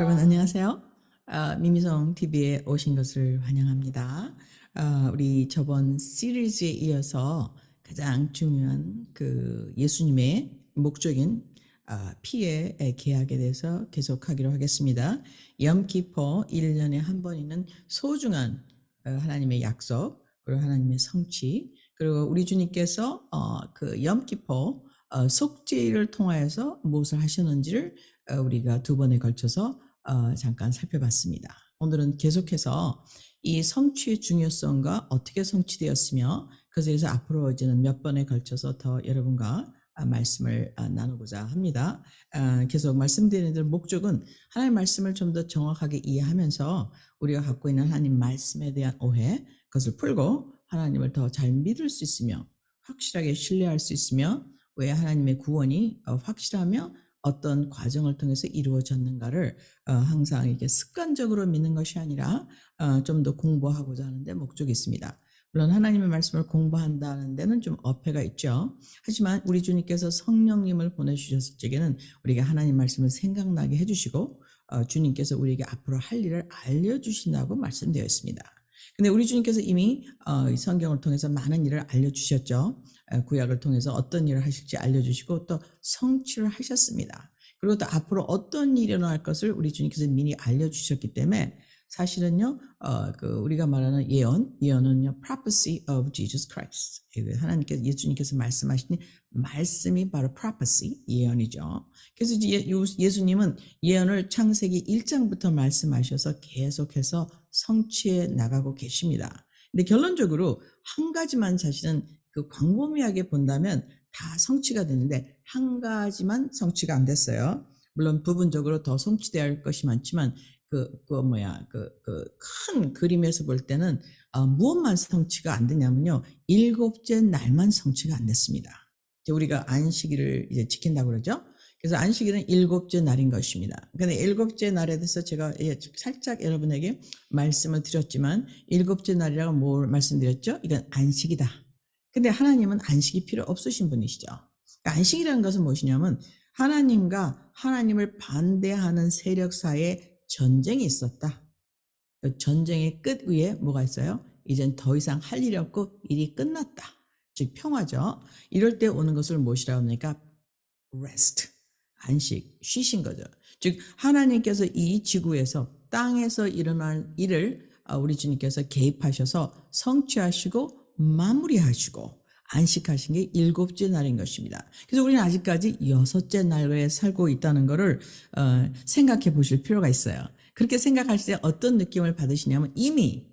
여러분 안녕하세요. 미미성 TV에 오신 것을 환영합니다. 우리 저번 시리즈에 이어서 가장 중요한 그 예수님의 목적인 피의 계약에 대해서 계속하기로 하겠습니다. 염키퍼 1년에 한 번 있는 소중한 하나님의 약속, 그리고 하나님의 성취, 그리고 우리 주님께서 그 염키퍼 속죄를 통하여서 무엇을 하셨는지를 우리가 두 번에 걸쳐서 잠깐 살펴봤습니다. 오늘은 계속해서 이 성취의 중요성과 어떻게 성취되었으며 그것에 대해서 앞으로 이제는 몇 번에 걸쳐서 더 여러분과 말씀을 나누고자 합니다. 계속 말씀드리는 목적은 하나님의 말씀을 좀 더 정확하게 이해하면서 우리가 갖고 있는 하나님 말씀에 대한 오해, 그것을 풀고 하나님을 더 잘 믿을 수 있으며 확실하게 신뢰할 수 있으며 왜 하나님의 구원이 확실하며 어떤 과정을 통해서 이루어졌는가를 항상 이렇게 습관적으로 믿는 것이 아니라 좀 더 공부하고자 하는데 목적이 있습니다. 물론 하나님의 말씀을 공부한다는 데는 좀 어폐가 있죠. 하지만 우리 주님께서 성령님을 보내주셨을 적에는 우리가 하나님 말씀을 생각나게 해주시고 주님께서 우리에게 앞으로 할 일을 알려주신다고 말씀되어 있습니다. 근데 우리 주님께서 이미 이 성경을 통해서 많은 일을 알려주셨죠. 구약을 통해서 어떤 일을 하실지 알려주시고 또 성취를 하셨습니다. 그리고 또 앞으로 어떤 일이 일어날 것을 우리 주님께서 미리 알려주셨기 때문에 사실은요, 우리가 말하는 예언은요, prophecy of Jesus Christ. 하나님께서, 예수님께서 말씀하신 말씀이 바로 prophecy, 예언이죠. 그래서 이제 예수님은 예언을 창세기 1장부터 말씀하셔서 계속해서 성취해 나가고 계십니다. 근데 결론적으로 한 가지만 사실은 그 광범위하게 본다면 다 성취가 되는데 한 가지만 성취가 안 됐어요. 물론 부분적으로 더 성취되어야 할 것이 많지만 큰 그림에서 볼 때는 무엇만 성취가 안 되냐면요. 일곱째 날만 성취가 안 됐습니다. 이제 우리가 안식일을 이제 지킨다고 그러죠. 그래서 안식일은 일곱째 날인 것입니다. 근데 일곱째 날에 대해서 제가 살짝 여러분에게 말씀을 드렸지만 일곱째 날이라고 뭘 말씀드렸죠? 이건 안식이다. 근데 하나님은 안식이 필요 없으신 분이시죠. 그러니까 안식이라는 것은 무엇이냐면 하나님과 하나님을 반대하는 세력 사이에 전쟁이 있었다. 그 전쟁의 끝 위에 뭐가 있어요? 이젠 더 이상 할 일이 없고 일이 끝났다. 즉 평화죠. 이럴 때 오는 것을 무엇이라고 합니까? rest, 안식, 쉬신 거죠. 즉 하나님께서 이 지구에서 땅에서 일어날 일을 우리 주님께서 개입하셔서 성취하시고 마무리하시고 안식하신 게 일곱째 날인 것입니다. 그래서 우리는 아직까지 여섯째 날에 살고 있다는 것을 생각해 보실 필요가 있어요. 그렇게 생각하실 때 어떤 느낌을 받으시냐면 이미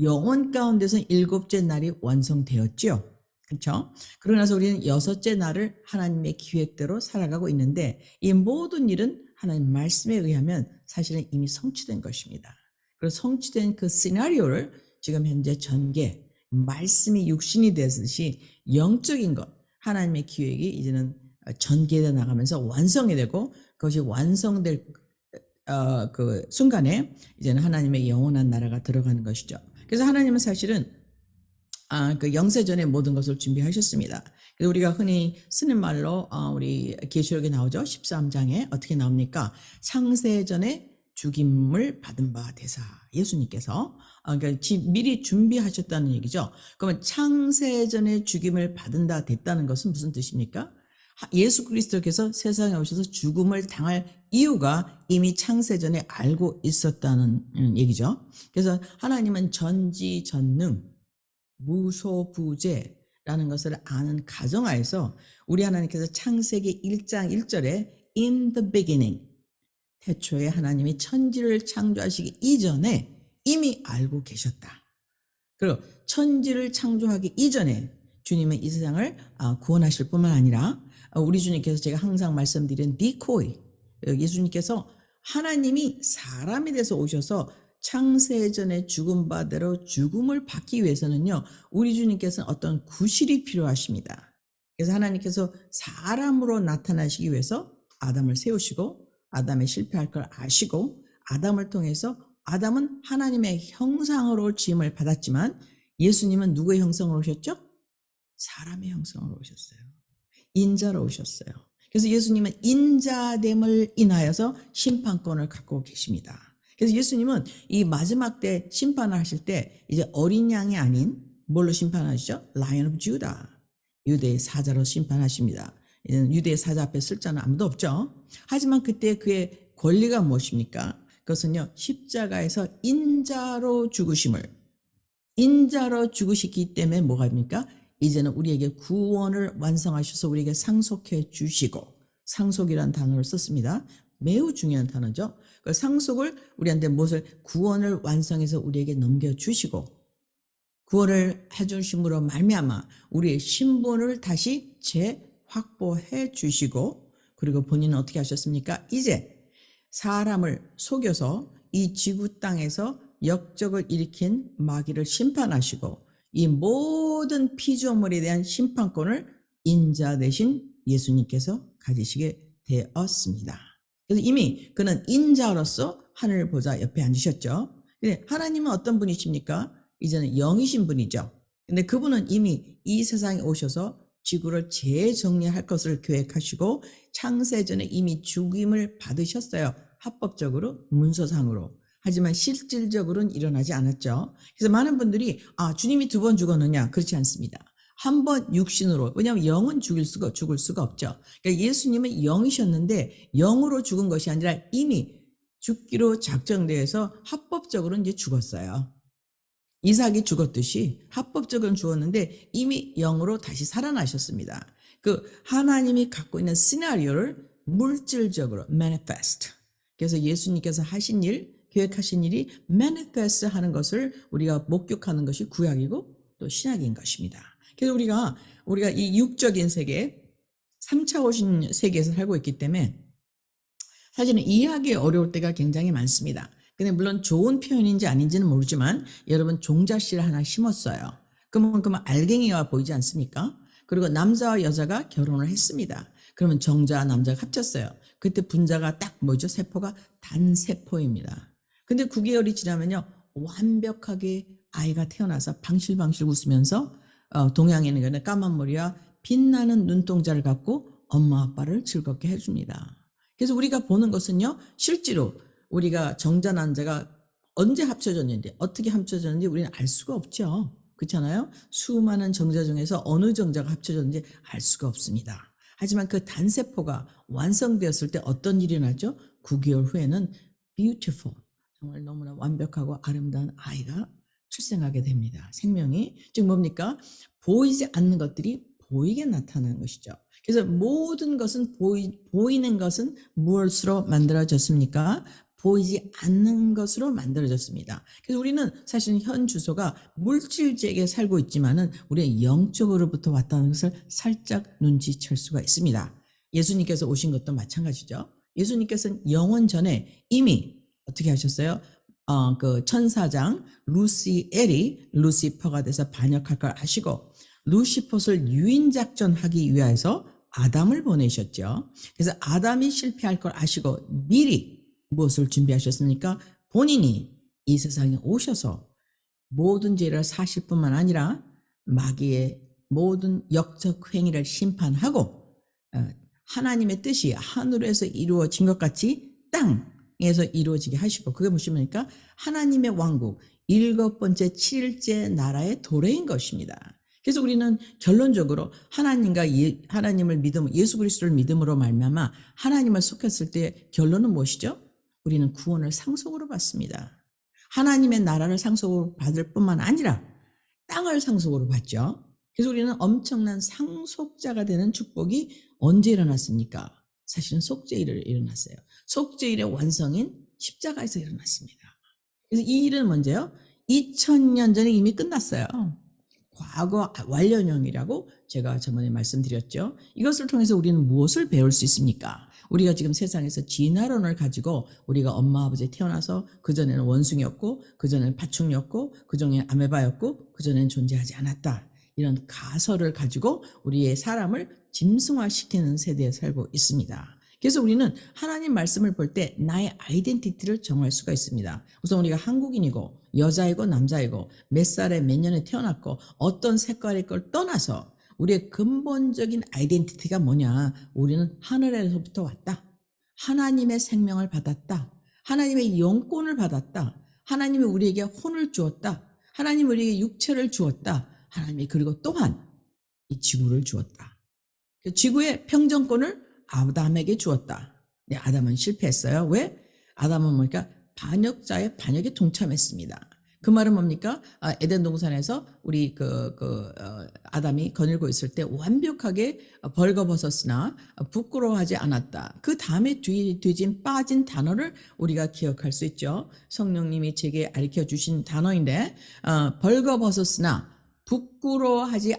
영혼 가운데서 일곱째 날이 완성되었죠. 그렇죠? 그러고 나서 우리는 여섯째 날을 하나님의 기획대로 살아가고 있는데 이 모든 일은 하나님 말씀에 의하면 사실은 이미 성취된 것입니다. 그래서 성취된 그 시나리오를 지금 현재 전개, 말씀이 육신이 되듯이 영적인 것, 하나님의 기획이 이제는 전개되어 나가면서 완성이 되고 그것이 완성될 그 순간에 이제는 하나님의 영원한 나라가 들어가는 것이죠. 그래서 하나님은 사실은 그 영세전에 모든 것을 준비하셨습니다. 그래서 우리가 흔히 쓰는 말로 우리 계시록에 나오죠. 13장에 어떻게 나옵니까? 창세전에 죽임을 받은 바 되사 예수님께서 그러니까 미리 준비하셨다는 얘기죠. 그러면 창세전에 죽임을 받은다 됐다는 것은 무슨 뜻입니까? 예수 그리스도께서 세상에 오셔서 죽음을 당할 이유가 이미 창세전에 알고 있었다는 얘기죠. 그래서 하나님은 전지전능 무소부재라는 것을 아는 가정하에서 우리 하나님께서 창세기 1장 1절에 in the beginning 태초에 하나님이 천지를 창조하시기 이전에 이미 알고 계셨다. 그리고 천지를 창조하기 이전에 주님은 이 세상을 구원하실 뿐만 아니라 우리 주님께서 제가 항상 말씀드린 디코이 예수님께서 하나님이 사람이 돼서 오셔서 창세전에 죽은 바대로 죽음을 받기 위해서는요. 우리 주님께서는 어떤 구실이 필요하십니다. 그래서 하나님께서 사람으로 나타나시기 위해서 아담을 세우시고 아담의 실패할 걸 아시고 아담을 통해서 아담은 하나님의 형상으로 지음을 받았지만 예수님은 누구의 형상으로 오셨죠? 사람의 형상으로 오셨어요. 인자로 오셨어요. 그래서 예수님은 인자됨을 인하여서 심판권을 갖고 계십니다. 그래서 예수님은 이 마지막 때 심판을 하실 때 이제 어린 양이 아닌 뭘로 심판하시죠? Lion of Judah. 유대의 사자로 심판하십니다. 유대의 사자 앞에 쓸 자는 아무도 없죠. 하지만 그때 그의 권리가 무엇입니까? 그것은요, 십자가에서 인자로 죽으시기 때문에 뭐가 됩니까? 이제는 우리에게 구원을 완성하셔서 우리에게 상속해 주시고, 상속이라는 단어를 썼습니다. 매우 중요한 단어죠. 그 상속을 우리한테 무엇을 구원을 완성해서 우리에게 넘겨주시고, 구원을 해주심으로 말미암아 우리의 신분을 다시 재확보해 주시고, 그리고 본인은 어떻게 하셨습니까? 이제 사람을 속여서 이 지구 땅에서 역적을 일으킨 마귀를 심판하시고 이 모든 피조물에 대한 심판권을 인자 되신 예수님께서 가지시게 되었습니다. 그래서 이미 그는 인자로서 하늘 보좌 옆에 앉으셨죠. 근데 하나님은 어떤 분이십니까? 이제는 영이신 분이죠. 근데 그분은 이미 이 세상에 오셔서 지구를 재정리할 것을 계획하시고 창세전에 이미 죽임을 받으셨어요. 합법적으로, 문서상으로. 하지만 실질적으로는 일어나지 않았죠. 그래서 많은 분들이 주님이 2번 죽었느냐? 그렇지 않습니다. 한 번 육신으로. 왜냐하면 영은 죽을 수가 없죠. 그러니까 예수님은 영이셨는데 영으로 죽은 것이 아니라 이미 죽기로 작정되어서 합법적으로 이제 죽었어요. 이삭이 죽었듯이 합법적으로 죽었는데 이미 영으로 다시 살아나셨습니다. 그 하나님이 갖고 있는 시나리오를 물질적으로 manifest. 그래서 예수님께서 하신 일, 계획하신 일이 manifest 하는 것을 우리가 목격하는 것이 구약이고 또 신약인 것입니다. 그래서 우리가 이 육적인 세계, 3차 오신 세계에서 살고 있기 때문에 사실은 이해하기 어려울 때가 굉장히 많습니다. 근데 물론 좋은 표현인지 아닌지는 모르지만 여러분 종자씨를 하나 심었어요. 그러면 알갱이와 보이지 않습니까? 그리고 남자와 여자가 결혼을 했습니다. 그러면 정자와 남자가 합쳤어요. 그때 분자가 딱 뭐죠? 세포가 단세포입니다. 근데 9개월이 지나면요, 완벽하게 아이가 태어나서 방실방실 웃으면서 동양인에게는 까만 머리와 빛나는 눈동자를 갖고 엄마 아빠를 즐겁게 해줍니다. 그래서 우리가 보는 것은요, 실제로 우리가 정자 남자가 언제 합쳐졌는지, 어떻게 합쳐졌는지 우리는 알 수가 없죠. 그렇잖아요? 수많은 정자 중에서 어느 정자가 합쳐졌는지 알 수가 없습니다. 하지만 그 단세포가 완성되었을 때 어떤 일이 나죠? 9개월 후에는 beautiful, 정말 너무나 완벽하고 아름다운 아이가 출생하게 됩니다. 생명이. 즉 뭡니까? 보이지 않는 것들이 보이게 나타나는 것이죠. 그래서 모든 것은 보이는 것은 무엇으로 만들어졌습니까? 보이지 않는 것으로 만들어졌습니다. 그래서 우리는 사실 현 주소가 물질적에 살고 있지만은 우리의 영적으로부터 왔다는 것을 살짝 눈치챌 수가 있습니다. 예수님께서 오신 것도 마찬가지죠. 예수님께서는 영원 전에 이미 어떻게 하셨어요? 그 천사장 루시엘이 루시퍼가 돼서 반역할 걸 아시고 루시퍼를 유인작전하기 위해서 아담을 보내셨죠. 그래서 아담이 실패할 걸 아시고 미리 무엇을 준비하셨습니까? 본인이 이 세상에 오셔서 모든 죄를 사실 뿐만 아니라 마귀의 모든 역적 행위를 심판하고 하나님의 뜻이 하늘에서 이루어진 것 같이 땅에서 이루어지게 하시고, 그게 무엇입니까? 하나님의 왕국 7번째 7일째 나라의 도래인 것입니다. 그래서 우리는 결론적으로 하나님을 믿음, 예수 그리스도를 믿음으로 말미암아 하나님을 속했을 때 결론은 무엇이죠? 우리는 구원을 상속으로 받습니다. 하나님의 나라를 상속으로 받을 뿐만 아니라 땅을 상속으로 받죠. 그래서 우리는 엄청난 상속자가 되는 축복이 언제 일어났습니까? 사실은 속죄일을 일어났어요. 속죄일의 완성인 십자가에서 일어났습니다. 그래서 이 일은 먼저요, 2000년 전에 이미 끝났어요. 과거 완료형이라고 제가 저번에 말씀드렸죠. 이것을 통해서 우리는 무엇을 배울 수 있습니까? 우리가 지금 세상에서 진화론을 가지고 우리가 엄마 아버지 태어나서 그전에는 원숭이였고 그전에는 파충류였고 그전에는 아메바였고 그전에는 존재하지 않았다, 이런 가설을 가지고 우리의 사람을 짐승화시키는 세대에 살고 있습니다. 그래서 우리는 하나님 말씀을 볼 때 나의 아이덴티티를 정할 수가 있습니다. 우선 우리가 한국인이고 여자이고 남자이고 몇 살에 몇 년에 태어났고 어떤 색깔일 걸 떠나서 우리의 근본적인 아이덴티티가 뭐냐? 우리는 하늘에서부터 왔다. 하나님의 생명을 받았다. 하나님의 영권을 받았다. 하나님이 우리에게 혼을 주었다. 하나님이 우리에게 육체를 주었다. 하나님이 그리고 또한 이 지구를 주었다. 그 지구의 평정권을 아담에게 주었다. 근데 아담은 실패했어요. 왜? 아담은 뭐니까 반역자의 반역에 동참했습니다. 그 말은 뭡니까? 에덴 동산에서 우리 아담이 거닐고 있을 때 완벽하게 벌거벗었으나 부끄러워하지 않았다. 그 다음에 뒤진 빠진 단어를 우리가 기억할 수 있죠. 성령님이 제게 가르쳐 주신 단어인데 벌거벗었으나 부끄러워하지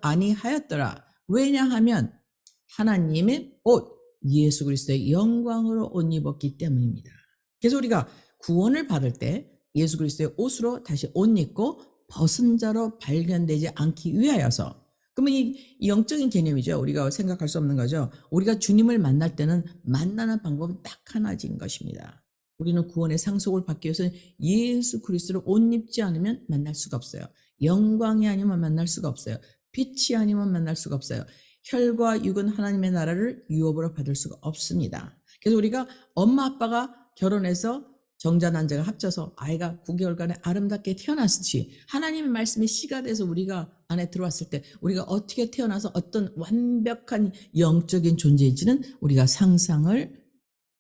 아니하였더라. 왜냐하면 하나님의 옷, 예수 그리스도의 영광으로 옷 입었기 때문입니다. 그래서 우리가 구원을 받을 때 예수 그리스도의 옷으로 다시 옷 입고 벗은 자로 발견되지 않기 위하여서, 그러면 이 영적인 개념이죠. 우리가 생각할 수 없는 거죠. 우리가 주님을 만날 때는 만나는 방법은 딱 하나인 것입니다. 우리는 구원의 상속을 받기 위해서는 예수 그리스도를 옷 입지 않으면 만날 수가 없어요. 영광이 아니면 만날 수가 없어요. 빛이 아니면 만날 수가 없어요. 혈과 육은 하나님의 나라를 유업으로 받을 수가 없습니다. 그래서 우리가 엄마 아빠가 결혼해서 정자 난자가 합쳐서 아이가 9개월간에 아름답게 태어났듯이 하나님의 말씀이 씨가 돼서 우리가 안에 들어왔을 때 우리가 어떻게 태어나서 어떤 완벽한 영적인 존재인지는 우리가 상상을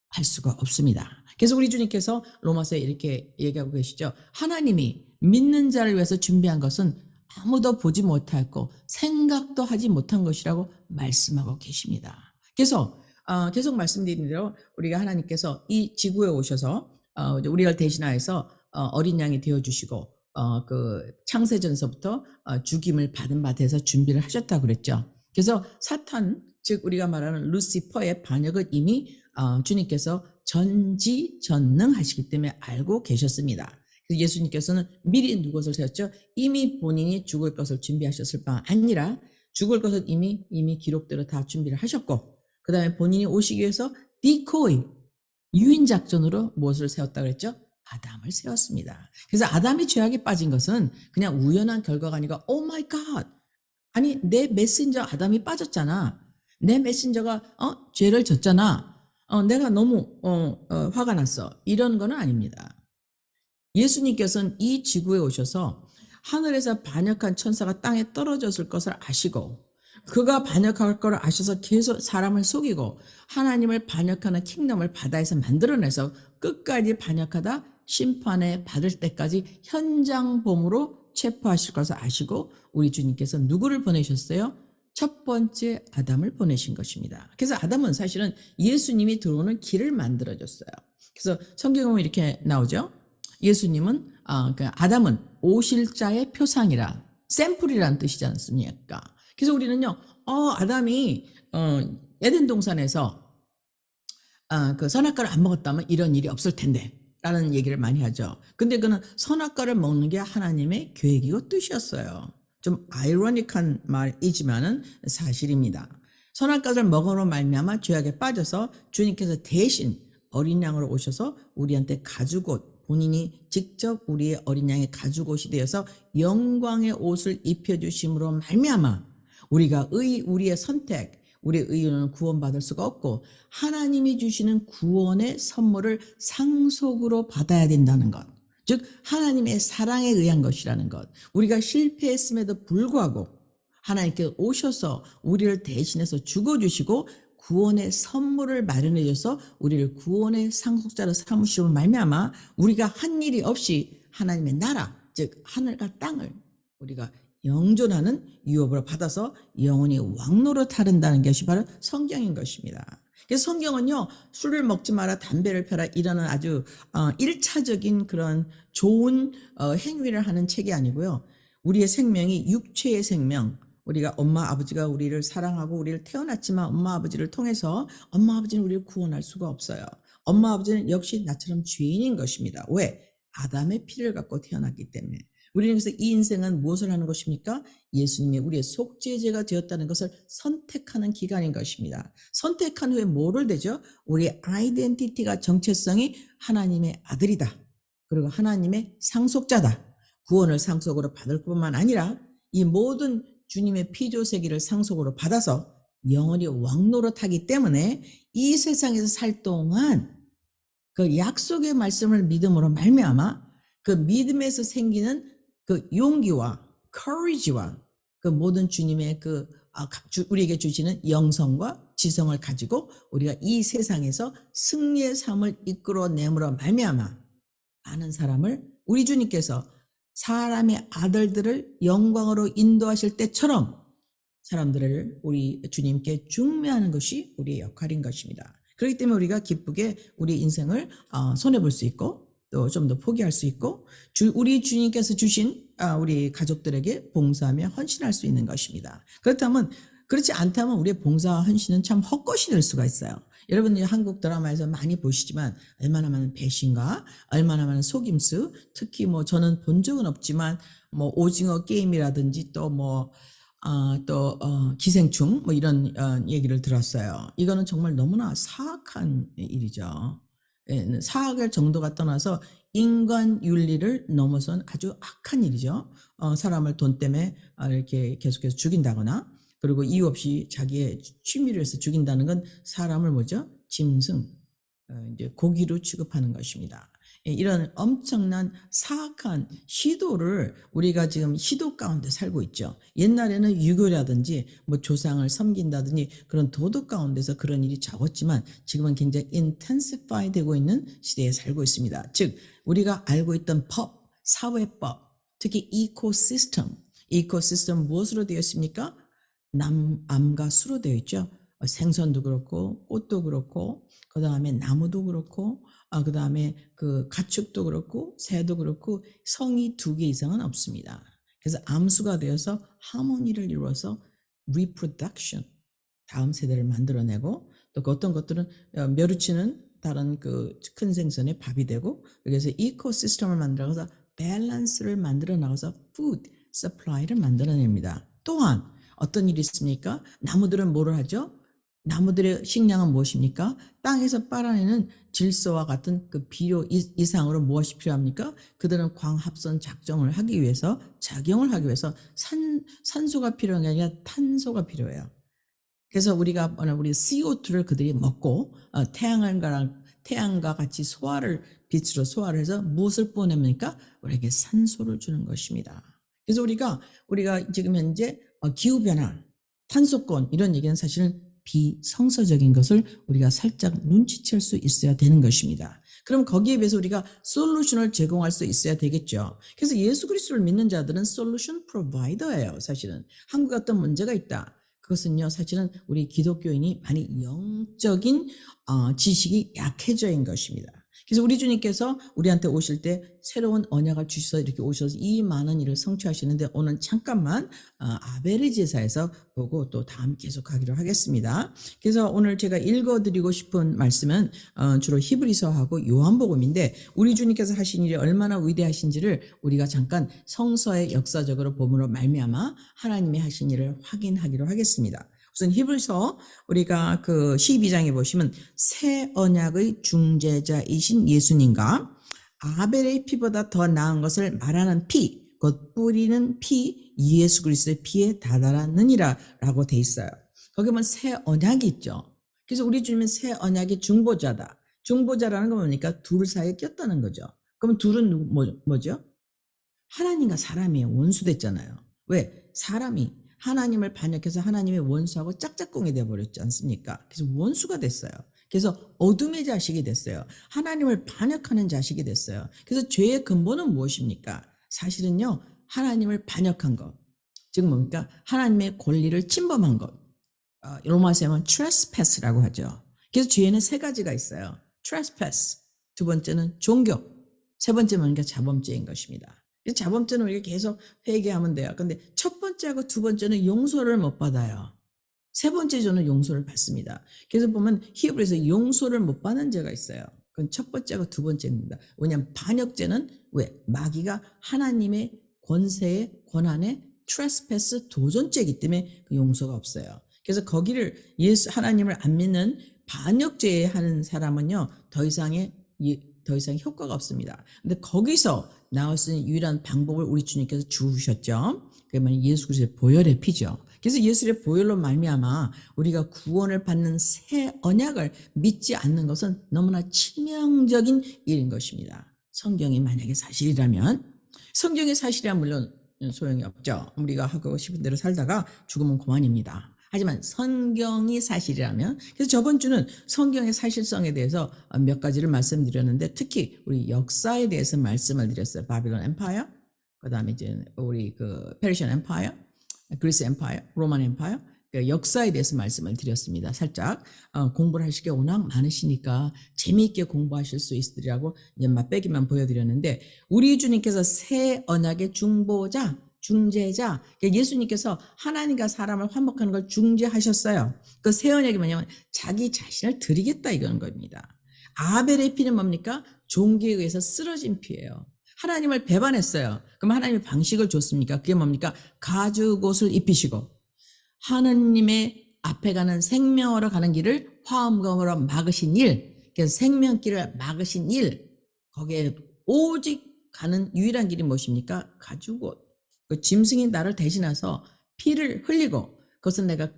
할 수가 없습니다. 그래서 우리 주님께서 로마서에 이렇게 얘기하고 계시죠. 하나님이 믿는 자를 위해서 준비한 것은 아무도 보지 못하였고 생각도 하지 못한 것이라고 말씀하고 계십니다. 그래서 계속 말씀드린 대로 우리가 하나님께서 이 지구에 오셔서 우리를 대신하여서 어린 양이 되어주시고 그 창세전서부터 죽임을 받은 바 돼서 준비를 하셨다고 그랬죠. 그래서 사탄, 즉 우리가 말하는 루시퍼의 반역은 이미 주님께서 전지전능하시기 때문에 알고 계셨습니다. 그래서 예수님께서는 미리 누구를 세웠죠? 이미 본인이 죽을 것을 준비하셨을 뿐 아니라 죽을 것을 이미 기록대로 다 준비를 하셨고, 그 다음에 본인이 오시기 위해서 디코이, 유인작전으로 무엇을 세웠다 그랬죠? 아담을 세웠습니다. 그래서 아담이 죄악에 빠진 것은 그냥 우연한 결과가 아니라 오 마이 갓, 아니 내 메신저 아담이 빠졌잖아. 내 메신저가 죄를 졌잖아. 내가 너무 화가 났어. 이런 거는 아닙니다. 예수님께서는 이 지구에 오셔서 하늘에서 반역한 천사가 땅에 떨어졌을 것을 아시고, 그가 반역할 걸 아셔서 계속 사람을 속이고 하나님을 반역하는 킹덤을 바다에서 만들어내서 끝까지 반역하다 심판에 받을 때까지 현장범으로 체포하실 것을 아시고 우리 주님께서 누구를 보내셨어요? 첫 번째 아담을 보내신 것입니다. 그래서 아담은 사실은 예수님이 들어오는 길을 만들어줬어요. 그래서 성경에 보면 이렇게 나오죠. 예수님은 아담은 오실 자의 표상이라, 샘플이라는 뜻이지 않습니까? 그래서 우리는요, 아담이 에덴 동산에서 그 선악과를 안 먹었다면 이런 일이 없을 텐데 라는 얘기를 많이 하죠. 근데 그는 선악과를 먹는 게 하나님의 계획이고 뜻이었어요. 좀 아이러니한 말이지만은 사실입니다. 선악과를 먹으로 말미암아 죄악에 빠져서 주님께서 대신 어린 양으로 오셔서 우리한테 가죽옷, 본인이 직접 우리의 어린 양의 가죽옷이 되어서 영광의 옷을 입혀주심으로 말미암아 우리가 우리의 선택, 우리의 의는 구원받을 수가 없고 하나님이 주시는 구원의 선물을 상속으로 받아야 된다는 것, 즉 하나님의 사랑에 의한 것이라는 것, 우리가 실패했음에도 불구하고 하나님께 오셔서 우리를 대신해서 죽어주시고 구원의 선물을 마련해 줘서 우리를 구원의 상속자로 삼으시고 말미암아 우리가 한 일이 없이 하나님의 나라, 즉 하늘과 땅을 우리가 영존하는 유업으로 받아서 영원히 왕노릇 하른다는 것이 바로 성경인 것입니다. 그래서 성경은요, 술을 먹지 마라, 담배를 펴라 이러는 아주 1차적인 그런 좋은 행위를 하는 책이 아니고요. 우리의 생명이 육체의 생명, 우리가 엄마 아버지가 우리를 사랑하고 우리를 태어났지만 엄마 아버지를 통해서 엄마 아버지는 우리를 구원할 수가 없어요. 엄마 아버지는 역시 나처럼 죄인인 것입니다. 왜? 아담의 피를 갖고 태어났기 때문에. 우리는 그래서 이 인생은 무엇을 하는 것입니까? 예수님이 우리의 속죄제가 되었다는 것을 선택하는 기간인 것입니다. 선택한 후에 뭐를 되죠? 우리의 아이덴티티가, 정체성이 하나님의 아들이다. 그리고 하나님의 상속자다. 구원을 상속으로 받을 뿐만 아니라 이 모든 주님의 피조세기를 상속으로 받아서 영원히 왕노릇하기 때문에 이 세상에서 살 동안 그 약속의 말씀을 믿음으로 말미암아 그 믿음에서 생기는 그 용기와 courage와 그 모든 주님의 우리에게 주시는 영성과 지성을 가지고 우리가 이 세상에서 승리의 삶을 이끌어내므로 말미암아 많은 사람을 우리 주님께서 사람의 아들들을 영광으로 인도하실 때처럼 사람들을 우리 주님께 중매하는 것이 우리의 역할인 것입니다. 그렇기 때문에 우리가 기쁘게 우리 인생을 손해볼 수 있고 또 좀 더 포기할 수 있고 우리 주님께서 주신 우리 가족들에게 봉사하며 헌신할 수 있는 것입니다. 그렇지 않다면 우리의 봉사와 헌신은 참 헛것이 될 수가 있어요. 여러분 한국 드라마에서 많이 보시지만 얼마나 많은 배신과 얼마나 많은 속임수, 특히 저는 본 적은 없지만 오징어 게임이라든지 기생충 이런 얘기를 들었어요. 이거는 정말 너무나 사악한 일이죠. 사악할 정도가 떠나서 인간 윤리를 넘어선 아주 악한 일이죠. 사람을 돈 때문에 이렇게 계속해서 죽인다거나 그리고 이유 없이 자기의 취미를 해서 죽인다는 건 사람을 짐승, 이제 고기로 취급하는 것입니다. 이런 엄청난 사악한 시도를 우리가 지금 시도 가운데 살고 있죠. 옛날에는 유교라든지 조상을 섬긴다든지 그런 도덕 가운데서 그런 일이 적었지만 지금은 굉장히 intensify 되고 있는 시대에 살고 있습니다. 즉 우리가 알고 있던 법, 사회법, 특히 이코시스템 무엇으로 되어 있습니까? 암과 수로 되어 있죠. 생선도 그렇고 꽃도 그렇고 그 다음에 나무도 그렇고 그 다음에 그 가축도 그렇고 새도 그렇고 성이 2개 이상은 없습니다. 그래서 암수가 되어서 하모니를 이루어서 reproduction 다음 세대를 만들어내고 또 어떤 것들은 멸치는 다른 그 큰 생선의 밥이 되고 그래서 이코시스템을 만들어서 밸런스를 만들어 나가서 food supply를 만들어냅니다. 또한 어떤 일이 있습니까? 나무들은 뭐를 하죠? 나무들의 식량은 무엇입니까? 땅에서 빨아내는 질소와 같은 그 비료 이상으로 무엇이 필요합니까? 그들은 광합성 작용을 하기 위해서 산소가 필요한 게 아니라 탄소가 필요해요. 그래서 우리 CO2를 그들이 먹고 태양과 같이 빛으로 소화를 해서 무엇을 뿜어냅니까? 우리에게 산소를 주는 것입니다. 그래서 우리가 지금 현재 기후변화, 탄소권 이런 얘기는 사실은 비성서적인 것을 우리가 살짝 눈치챌 수 있어야 되는 것입니다. 그럼 거기에 비해서 우리가 솔루션을 제공할 수 있어야 되겠죠. 그래서 예수 그리스도를 믿는 자들은 솔루션 프로바이더예요. 사실은 한국에 어떤 문제가 있다. 그것은요 사실은 우리 기독교인이 많이 영적인 지식이 약해져 있는 것입니다. 그래서 우리 주님께서 우리한테 오실 때 새로운 언약을 주셔서 이렇게 오셔서 이 많은 일을 성취하시는데 오늘 잠깐만 아벨의 제사에서 보고 또 다음 계속하기로 하겠습니다. 그래서 오늘 제가 읽어드리고 싶은 말씀은 주로 히브리서하고 요한복음인데 우리 주님께서 하신 일이 얼마나 위대하신지를 우리가 잠깐 성서의 역사적으로 봄으로 말미암아 하나님이 하신 일을 확인하기로 하겠습니다. 우선 히브리서 우리가 그 12장에 보시면 새 언약의 중재자이신 예수님과 아벨의 피보다 더 나은 것을 말하는 피, 곧 뿌리는 피, 예수 그리스도의 피에 다다랐느니라 라고 돼 있어요. 거기 보면 새 언약이 있죠. 그래서 우리 주님은 새 언약의 중보자다. 중보자라는 건 뭡니까? 둘 사이에 꼈다는 거죠. 그럼 둘은 뭐죠? 하나님과 사람이 원수됐잖아요. 왜? 사람이 하나님을 반역해서 하나님의 원수하고 짝짝꿍이 되어버렸지 않습니까? 그래서 원수가 됐어요. 그래서 어둠의 자식이 됐어요. 하나님을 반역하는 자식이 됐어요. 그래서 죄의 근본은 무엇입니까? 사실은요, 하나님을 반역한 것. 즉 뭡니까? 하나님의 권리를 침범한 것. 로마서에 보면 trespass라고 하죠. 그래서 죄에는 3가지가 있어요. trespass. 2번째는 종교. 3번째는 뭔가 자범죄인 것입니다. 자범죄는 우리가 계속 회개하면 돼요. 근데 첫 번째하고 2번째는 용서를 못 받아요. 3번째 죄는 용서를 받습니다. 그래서 보면 히브리서 용서를 못 받는 죄가 있어요. 그건 첫 번째하고 2번째입니다. 왜냐하면 반역죄는 왜? 마귀가 하나님의 권한에 트레스패스 도전죄이기 때문에 그 용서가 없어요. 그래서 거기를 하나님을 안 믿는 반역죄 하는 사람은요 더 이상 효과가 없습니다. 근데 거기서 나올 수 있는 유일한 방법을 우리 주님께서 주셨죠. 그러면 예수 그리스도의 보혈의 피죠. 그래서 예수의 보혈로 말미암아 우리가 구원을 받는 새 언약을 믿지 않는 것은 너무나 치명적인 일인 것입니다. 성경이 만약에 사실이라면, 성경의 사실이야 물론 소용이 없죠. 우리가 하고 싶은 대로 살다가 죽으면 그만입니다. 하지만 성경이 사실이라면, 그래서 저번 주는 성경의 사실성에 대해서 몇 가지를 말씀드렸는데, 특히 우리 역사에 대해서 말씀을 드렸어요. 바빌론 엠파이어, 그 다음에 이제 우리 그 페르시안 엠파이어, 그리스 엠파이어, 로만 엠파이어, 그 역사에 대해서 말씀을 드렸습니다. 살짝 공부를 하실 게 워낙 많으시니까 재미있게 공부하실 수 있으리라고 이제 맛배기만 보여드렸는데, 우리 주님께서 새 언약의 중보자, 중재자, 예수님께서 하나님과 사람을 화목하는 걸 중재하셨어요. 그 새 언약이 뭐냐면 자기 자신을 드리겠다 이건 겁니다. 아벨의 피는 뭡니까? 종기에 의해서 쓰러진 피예요. 하나님을 배반했어요. 그럼 하나님이 방식을 줬습니까? 그게 뭡니까? 가죽옷을 입히시고 하나님의 앞에 가는 생명으로 가는 길을 화엄검으로 막으신 일, 그래서 생명길을 막으신 일, 거기에 오직 가는 유일한 길이 무엇입니까? 가죽옷. 그 짐승이 나를 대신해서 피를 흘리고, 그것은 내가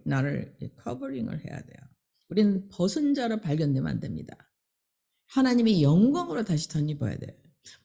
나를 커버링을 해야 돼요. 우리는 벗은 자로 발견되면 안 됩니다. 하나님의 영광으로 다시 덧입어야 돼요.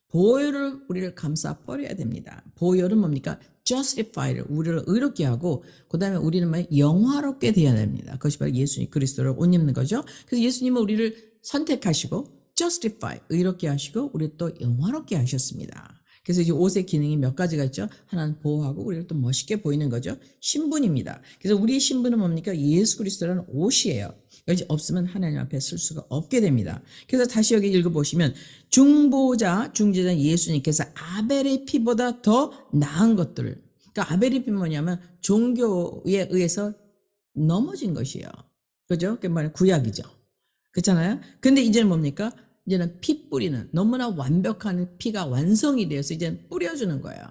보혈을 우리를 감싸 버려야 됩니다. 보혈은 뭡니까? justify를 우리를 의롭게 하고, 그 다음에 우리는 영화롭게 되어야 됩니다. 그것이 바로 예수님 그리스도를 옷 입는 거죠. 그래서 예수님은 우리를 선택하시고 justify 의롭게 하시고 우리를 또 영화롭게 하셨습니다. 그래서 이제 옷의 기능이 몇 가지가 있죠. 하나는 보호하고 우리를 또 멋있게 보이는 거죠. 신분입니다. 그래서 우리의 신분은 뭡니까? 예수 그리스도라는 옷이에요. 여기 없으면 하나님 앞에 쓸 수가 없게 됩니다. 그래서 다시 여기 읽어보시면 중보자, 중재자 예수님께서 아벨의 피보다 더 나은 것들을, 그러니까 아벨의 피 뭐냐면 종교에 의해서 넘어진 것이에요. 그죠? 그게 뭐냐? 구약이죠. 그렇잖아요? 근데 이제는 뭡니까? 이제는 피 뿌리는, 너무나 완벽한 피가 완성이 되어서 이제는 뿌려주는 거예요.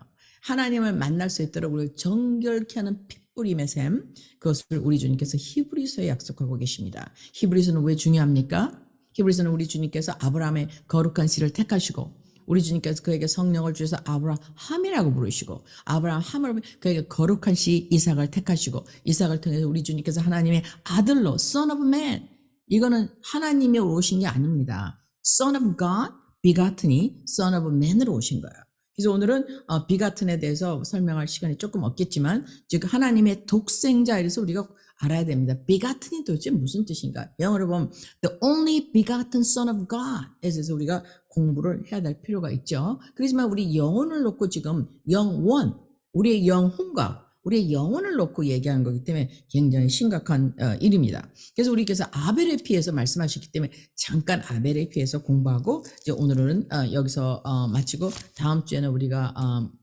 하나님을 만날 수 있도록 우리를 정결케 하는 피 뿌림의 셈, 그것을 우리 주님께서 히브리서에 약속하고 계십니다. 히브리서는 왜 중요합니까? 히브리서는 우리 주님께서 아브라함의 거룩한 씨를 택하시고, 우리 주님께서 그에게 성령을 주셔서 아브라함이라고 부르시고, 아브라함을 그에게 거룩한 씨 이삭을 택하시고, 이삭을 통해서 우리 주님께서 하나님의 아들로 Son of Man, 이거는 하나님이 오신 게 아닙니다. Son of God, 비가튼이 Son of Man으로 오신 거예요. 그래서 오늘은 비가튼에 대해서 설명할 시간이 조금 없겠지만, 즉 하나님의 독생자, 이래서 우리가 알아야 됩니다. 비가튼이 도대체 무슨 뜻인가? 영어로 보면 The only begotten Son of God, 에서 우리가 공부를 해야 될 필요가 있죠. 그렇지만 우리 영혼을 놓고 지금 영원, 우리의 영혼과 우리의 영혼을 놓고 얘기하는 거기 때문에 굉장히 심각한 일입니다. 그래서 우리께서 아벨의 피에서 말씀하셨기 때문에 잠깐 아벨의 피에서 공부하고, 이제 오늘은 여기서 마치고, 다음 주에는 우리가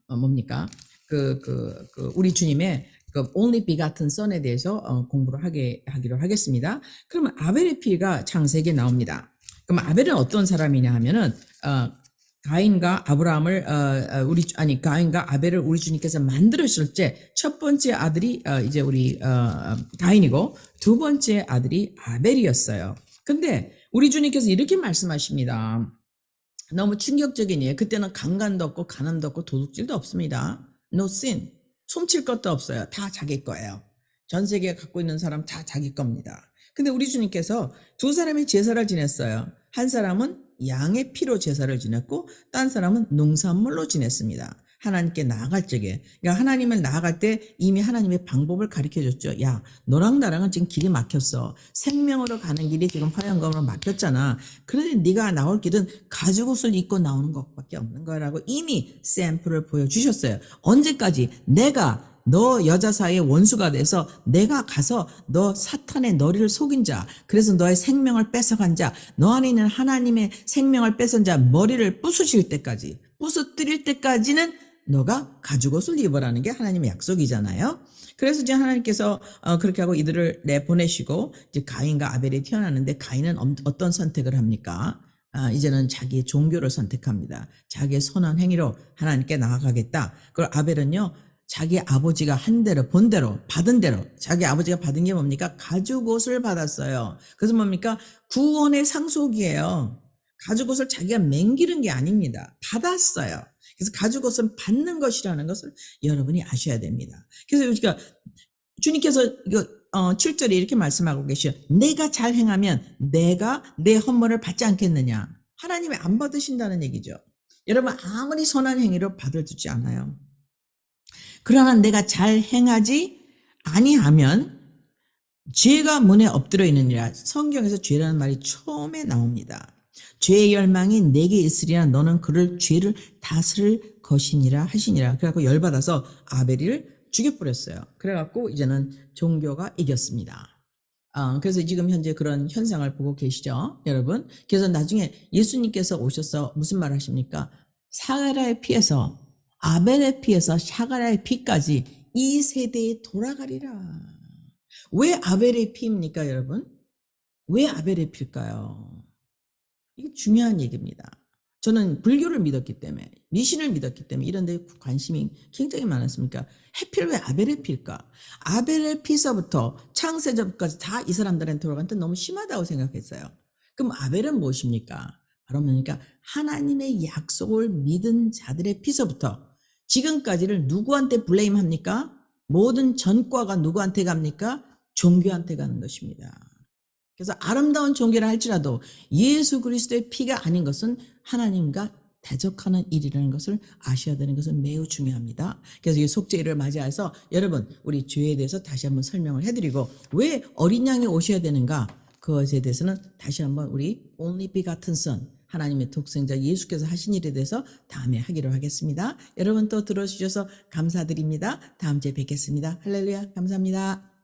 뭡니까? 우리 주님의 그 only begotten son에 대해서 공부를 하기로 하겠습니다. 그러면 아벨의 피가 창세기에 나옵니다. 그럼 아벨은 어떤 사람이냐 하면은 가인과 아벨을 우리 주님께서 만들으실 때 첫 번째 아들이 이제 우리 가인이고, 두 번째 아들이 아벨이었어요. 근데 우리 주님께서 이렇게 말씀하십니다. 너무 충격적인 예요. 그때는 강간도 없고 간음도 없고 도둑질도 없습니다. No sin. 훔칠 것도 없어요. 다 자기 거예요. 전 세계에 갖고 있는 사람 다 자기 겁니다. 근데 우리 주님께서 두 사람이 제사를 지냈어요. 한 사람은 양의 피로 제사를 지냈고, 딴 사람은 농산물로 지냈습니다. 하나님께 나아갈 적에, 그러니까 하나님을 나아갈 때 이미 하나님의 방법을 가르쳐줬죠. 야, 너랑 나랑은 지금 길이 막혔어. 생명으로 가는 길이 지금 화양검으로 막혔잖아. 그런데 네가 나올 길은 가죽옷을 입고 나오는 것밖에 없는 거라고 이미 샘플을 보여주셨어요. 언제까지? 내가 너 여자 사이의 원수가 돼서 내가 가서 너 사탄의 너리를 속인 자, 그래서 너의 생명을 뺏어간 자, 너 안에 있는 하나님의 생명을 뺏은 자 머리를 부수실 때까지, 부수뜨릴 때까지는 너가 가죽옷을 입으라는 게 하나님의 약속이잖아요. 그래서 이제 하나님께서 그렇게 하고 이들을 내보내시고, 이제 가인과 아벨이 태어나는데, 가인은 어떤 선택을 합니까? 이제는 자기의 종교를 선택합니다. 자기의 선한 행위로 하나님께 나아가겠다. 그리고 아벨은요, 자기 아버지가 한 대로, 본 대로, 받은 대로, 자기 아버지가 받은 게 뭡니까? 가죽옷을 받았어요. 그래서 뭡니까? 구원의 상속이에요. 가죽옷을 자기가 맹기는 게 아닙니다. 받았어요. 그래서 가죽 옷은 받는 것이라는 것을 여러분이 아셔야 됩니다. 그래서 우리가 주님께서 이거 7절에 이렇게 말씀하고 계셔. 내가 잘 행하면 내가 내 헌물을 받지 않겠느냐. 하나님이 안 받으신다는 얘기죠. 여러분 아무리 선한 행위로 받아주지 않아요. 그러나 내가 잘 행하지 아니하면 죄가 문에 엎드려 있느니라. 성경에서 죄라는 말이 처음에 나옵니다. 죄의 열망이 내게 있으리라 너는 그를 죄를 다스릴 것이니라 하시니라. 그래갖고 열받아서 아벨을 죽여버렸어요. 그래갖고 이제는 종교가 이겼습니다. 그래서 지금 현재 그런 현상을 보고 계시죠, 여러분? 그래서 나중에 예수님께서 오셔서 무슨 말 하십니까? 사가랴의 피에서 아벨의 피에서 샤가랴의 피까지 이 세대에 돌아가리라. 왜 아벨의 피입니까, 여러분? 왜 아벨의 피일까요? 이게 중요한 얘기입니다. 저는 불교를 믿었기 때문에, 미신을 믿었기 때문에 이런 데 관심이 굉장히 많았습니까? 하필 왜 아벨의 피일까? 아벨의 피서부터 창세전까지 다 이 사람들한테 돌아갔는데 너무 심하다고 생각했어요. 그럼 아벨은 무엇입니까? 바로 뭡니까? 하나님의 약속을 믿은 자들의 피서부터 지금까지를 누구한테 블레임합니까? 모든 전과가 누구한테 갑니까? 종교한테 가는 것입니다. 그래서 아름다운 종교를 할지라도 예수 그리스도의 피가 아닌 것은 하나님과 대적하는 일이라는 것을 아셔야 되는 것은 매우 중요합니다. 그래서 이 속죄일을 맞이해서 여러분 우리 죄에 대해서 다시 한번 설명을 해드리고 왜 어린 양이 오셔야 되는가 그것에 대해서는 다시 한번 우리 only begotten son 하나님의 독생자 예수께서 하신 일에 대해서 다음에 하기로 하겠습니다. 여러분 또 들어주셔서 감사드립니다. 다음 주에 뵙겠습니다. 할렐루야 감사합니다.